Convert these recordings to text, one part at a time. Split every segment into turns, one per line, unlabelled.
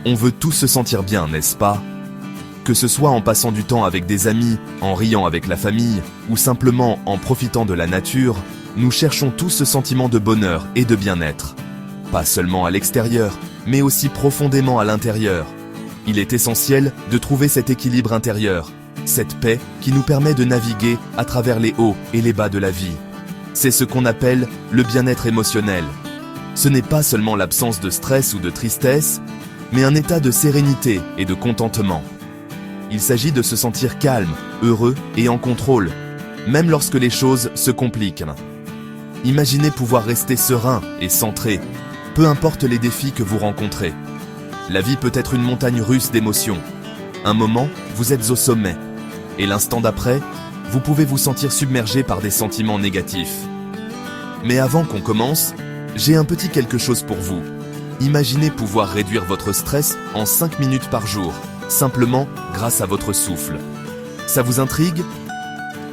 On veut tous se sentir bien, n'est-ce pas? Que ce soit en passant du temps avec des amis, en riant avec la famille, ou simplement en profitant de la nature, nous cherchons tous ce sentiment de bonheur et de bien-être. Pas seulement à l'extérieur, mais aussi profondément à l'intérieur. Il est essentiel de trouver cet équilibre intérieur, cette paix qui nous permet de naviguer à travers les hauts et les bas de la vie. C'est ce qu'on appelle le bien-être émotionnel. Ce n'est pas seulement l'absence de stress ou de tristesse, mais un état de sérénité et de contentement. Il s'agit de se sentir calme, heureux et en contrôle, même lorsque les choses se compliquent. Imaginez pouvoir rester serein et centré, peu importe les défis que vous rencontrez. La vie peut être une montagne russe d'émotions. Un moment, vous êtes au sommet, et l'instant d'après, vous pouvez vous sentir submergé par des sentiments négatifs. Mais avant qu'on commence, j'ai un petit quelque chose pour vous. Imaginez pouvoir réduire votre stress en 5 minutes par jour, simplement grâce à votre souffle. Ça vous intrigue?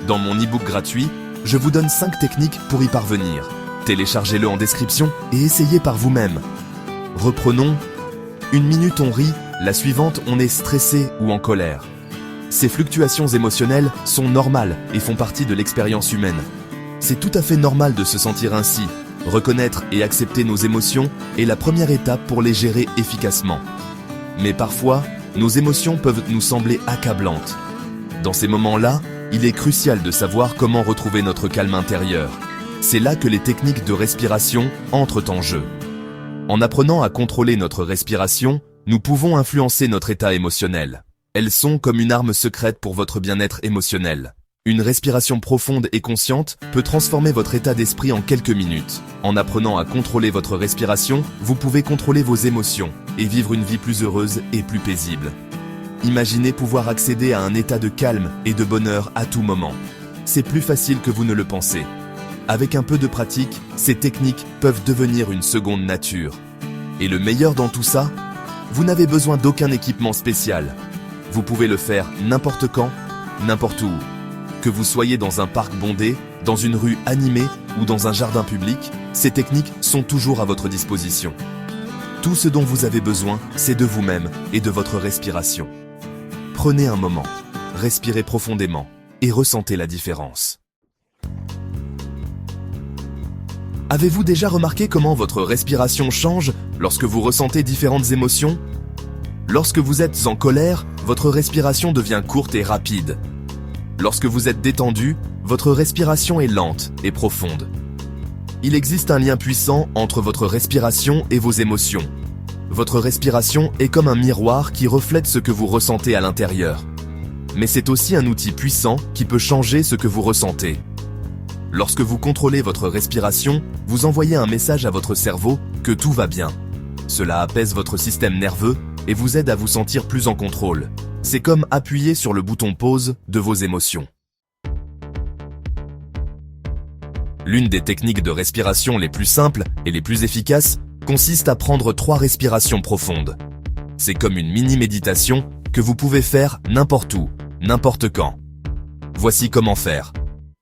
Dans mon e-book gratuit, je vous donne 5 techniques pour y parvenir. Téléchargez-le en description et essayez par vous-même. Reprenons. 1 minute on rit, la suivante on est stressé ou en colère. Ces fluctuations émotionnelles sont normales et font partie de l'expérience humaine. C'est tout à fait normal de se sentir ainsi. Reconnaître et accepter nos émotions est la première étape pour les gérer efficacement. Mais parfois, nos émotions peuvent nous sembler accablantes. Dans ces moments-là, il est crucial de savoir comment retrouver notre calme intérieur. C'est là que les techniques de respiration entrent en jeu. En apprenant à contrôler notre respiration, nous pouvons influencer notre état émotionnel. Elles sont comme une arme secrète pour votre bien-être émotionnel. Une respiration profonde et consciente peut transformer votre état d'esprit en quelques minutes. En apprenant à contrôler votre respiration, vous pouvez contrôler vos émotions et vivre une vie plus heureuse et plus paisible. Imaginez pouvoir accéder à un état de calme et de bonheur à tout moment. C'est plus facile que vous ne le pensez. Avec un peu de pratique, ces techniques peuvent devenir une seconde nature. Et le meilleur dans tout ça, vous n'avez besoin d'aucun équipement spécial. Vous pouvez le faire n'importe quand, n'importe où. Que vous soyez dans un parc bondé, dans une rue animée ou dans un jardin public, ces techniques sont toujours à votre disposition. Tout ce dont vous avez besoin, c'est de vous-même et de votre respiration. Prenez un moment, respirez profondément et ressentez la différence. Avez-vous déjà remarqué comment votre respiration change lorsque vous ressentez différentes émotions? Lorsque vous êtes en colère, votre respiration devient courte et rapide. Lorsque vous êtes détendu, votre respiration est lente et profonde. Il existe un lien puissant entre votre respiration et vos émotions. Votre respiration est comme un miroir qui reflète ce que vous ressentez à l'intérieur. Mais c'est aussi un outil puissant qui peut changer ce que vous ressentez. Lorsque vous contrôlez votre respiration, vous envoyez un message à votre cerveau que tout va bien. Cela apaise votre système nerveux et vous aide à vous sentir plus en contrôle. C'est comme appuyer sur le bouton pause de vos émotions. L'une des techniques de respiration les plus simples et les plus efficaces consiste à prendre 3 respirations profondes. C'est comme une mini-méditation que vous pouvez faire n'importe où, n'importe quand. Voici comment faire.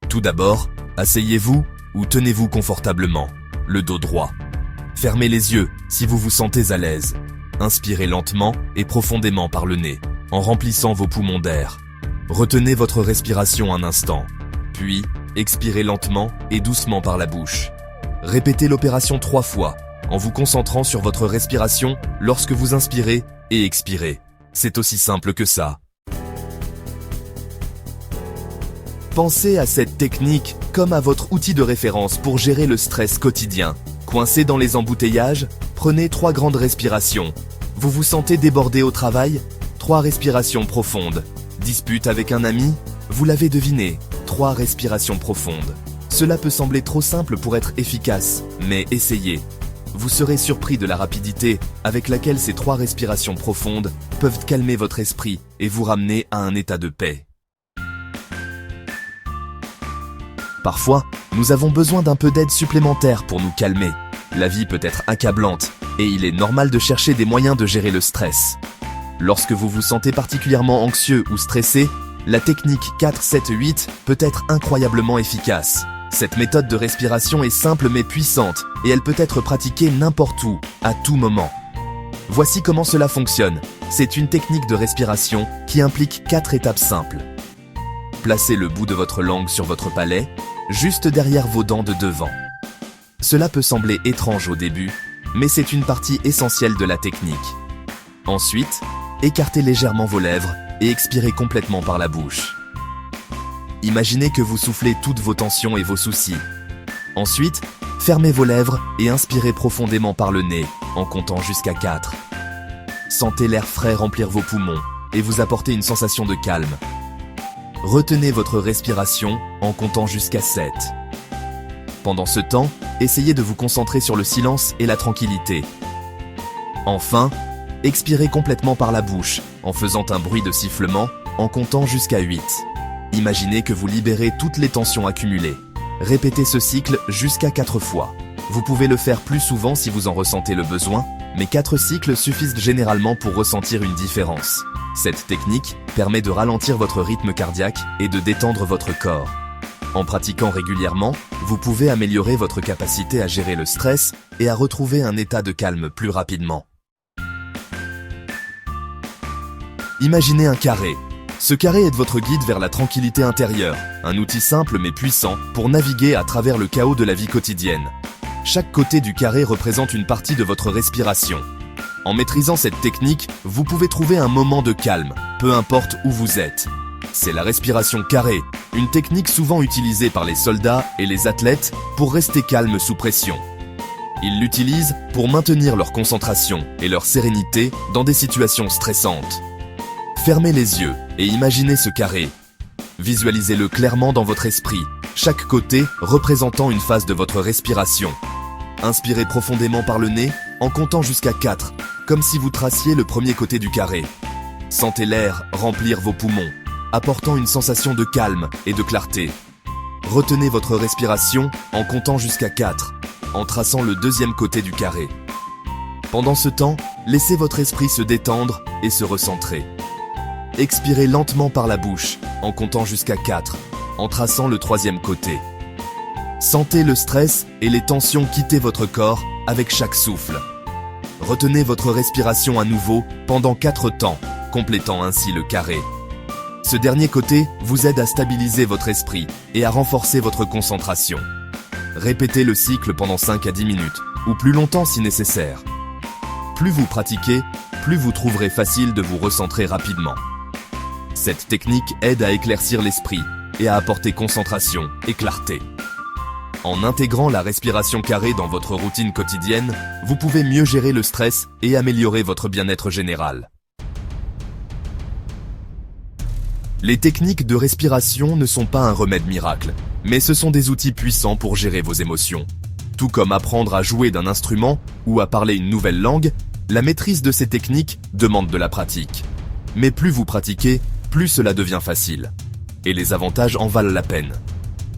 Tout d'abord, asseyez-vous ou tenez-vous confortablement, le dos droit. Fermez les yeux si vous vous sentez à l'aise. Inspirez lentement et profondément par le nez, en remplissant vos poumons d'air. Retenez votre respiration un instant, puis expirez lentement et doucement par la bouche. Répétez l'opération 3 fois, en vous concentrant sur votre respiration lorsque vous inspirez et expirez. C'est aussi simple que ça. Pensez à cette technique comme à votre outil de référence pour gérer le stress quotidien. Coincé dans les embouteillages, prenez 3 grandes respirations. Vous vous sentez débordé au travail? 3 respirations profondes. Dispute avec un ami? Vous l'avez deviné, 3 respirations profondes. Cela peut sembler trop simple pour être efficace, mais essayez. Vous serez surpris de la rapidité avec laquelle ces 3 respirations profondes peuvent calmer votre esprit et vous ramener à un état de paix. Parfois, nous avons besoin d'un peu d'aide supplémentaire pour nous calmer. La vie peut être accablante et il est normal de chercher des moyens de gérer le stress. Lorsque vous vous sentez particulièrement anxieux ou stressé, la technique 4-7-8 peut être incroyablement efficace. Cette méthode de respiration est simple mais puissante et elle peut être pratiquée n'importe où, à tout moment. Voici comment cela fonctionne. C'est une technique de respiration qui implique 4 étapes simples. Placez le bout de votre langue sur votre palais, juste derrière vos dents de devant. Cela peut sembler étrange au début, mais c'est une partie essentielle de la technique. Ensuite, écartez légèrement vos lèvres et expirez complètement par la bouche. Imaginez que vous soufflez toutes vos tensions et vos soucis. Ensuite, fermez vos lèvres et inspirez profondément par le nez, en comptant jusqu'à 4. Sentez l'air frais remplir vos poumons et vous apporter une sensation de calme. Retenez votre respiration en comptant jusqu'à 7. Pendant ce temps, essayez de vous concentrer sur le silence et la tranquillité. Enfin, expirez complètement par la bouche en faisant un bruit de sifflement en comptant jusqu'à 8. Imaginez que vous libérez toutes les tensions accumulées. Répétez ce cycle jusqu'à 4 fois. Vous pouvez le faire plus souvent si vous en ressentez le besoin, mais 4 cycles suffisent généralement pour ressentir une différence. Cette technique permet de ralentir votre rythme cardiaque et de détendre votre corps. En pratiquant régulièrement, vous pouvez améliorer votre capacité à gérer le stress et à retrouver un état de calme plus rapidement. Imaginez un carré. Ce carré est votre guide vers la tranquillité intérieure, un outil simple mais puissant pour naviguer à travers le chaos de la vie quotidienne. Chaque côté du carré représente une partie de votre respiration. En maîtrisant cette technique, vous pouvez trouver un moment de calme, peu importe où vous êtes. C'est la respiration carrée, une technique souvent utilisée par les soldats et les athlètes pour rester calmes sous pression. Ils l'utilisent pour maintenir leur concentration et leur sérénité dans des situations stressantes. Fermez les yeux et imaginez ce carré. Visualisez-le clairement dans votre esprit, chaque côté représentant une phase de votre respiration. Inspirez profondément par le nez en comptant jusqu'à 4, comme si vous traciez le premier côté du carré. Sentez l'air remplir vos poumons, apportant une sensation de calme et de clarté. Retenez votre respiration en comptant jusqu'à 4, en traçant le deuxième côté du carré. Pendant ce temps, laissez votre esprit se détendre et se recentrer. Expirez lentement par la bouche, en comptant jusqu'à 4, en traçant le troisième côté. Sentez le stress et les tensions quitter votre corps avec chaque souffle. Retenez votre respiration à nouveau pendant 4 temps, complétant ainsi le carré. Ce dernier côté vous aide à stabiliser votre esprit et à renforcer votre concentration. Répétez le cycle pendant 5 à 10 minutes, ou plus longtemps si nécessaire. Plus vous pratiquez, plus vous trouverez facile de vous recentrer rapidement. Cette technique aide à éclaircir l'esprit et à apporter concentration et clarté. En intégrant la respiration carrée dans votre routine quotidienne, vous pouvez mieux gérer le stress et améliorer votre bien-être général. Les techniques de respiration ne sont pas un remède miracle, mais ce sont des outils puissants pour gérer vos émotions. Tout comme apprendre à jouer d'un instrument ou à parler une nouvelle langue, la maîtrise de ces techniques demande de la pratique. Mais plus vous pratiquez, plus cela devient facile. Et les avantages en valent la peine.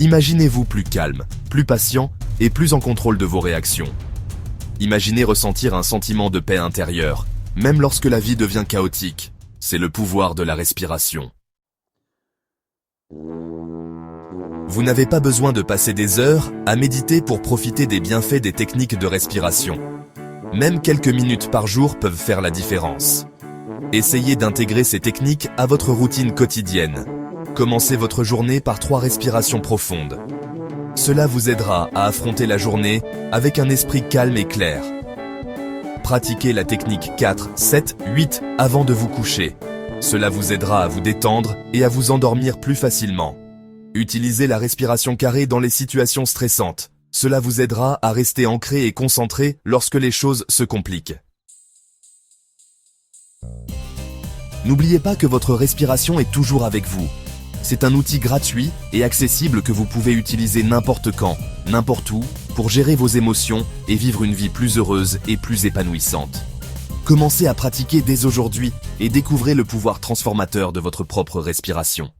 Imaginez-vous plus calme, plus patient et plus en contrôle de vos réactions. Imaginez ressentir un sentiment de paix intérieure, même lorsque la vie devient chaotique. C'est le pouvoir de la respiration. Vous n'avez pas besoin de passer des heures à méditer pour profiter des bienfaits des techniques de respiration. Même quelques minutes par jour peuvent faire la différence. Essayez d'intégrer ces techniques à votre routine quotidienne. Commencez votre journée par 3 respirations profondes. Cela vous aidera à affronter la journée avec un esprit calme et clair. Pratiquez la technique 4, 7, 8 avant de vous coucher. Cela vous aidera à vous détendre et à vous endormir plus facilement. Utilisez la respiration carrée dans les situations stressantes. Cela vous aidera à rester ancré et concentré lorsque les choses se compliquent. N'oubliez pas que votre respiration est toujours avec vous. C'est un outil gratuit et accessible que vous pouvez utiliser n'importe quand, n'importe où, pour gérer vos émotions et vivre une vie plus heureuse et plus épanouissante. Commencez à pratiquer dès aujourd'hui et découvrez le pouvoir transformateur de votre propre respiration.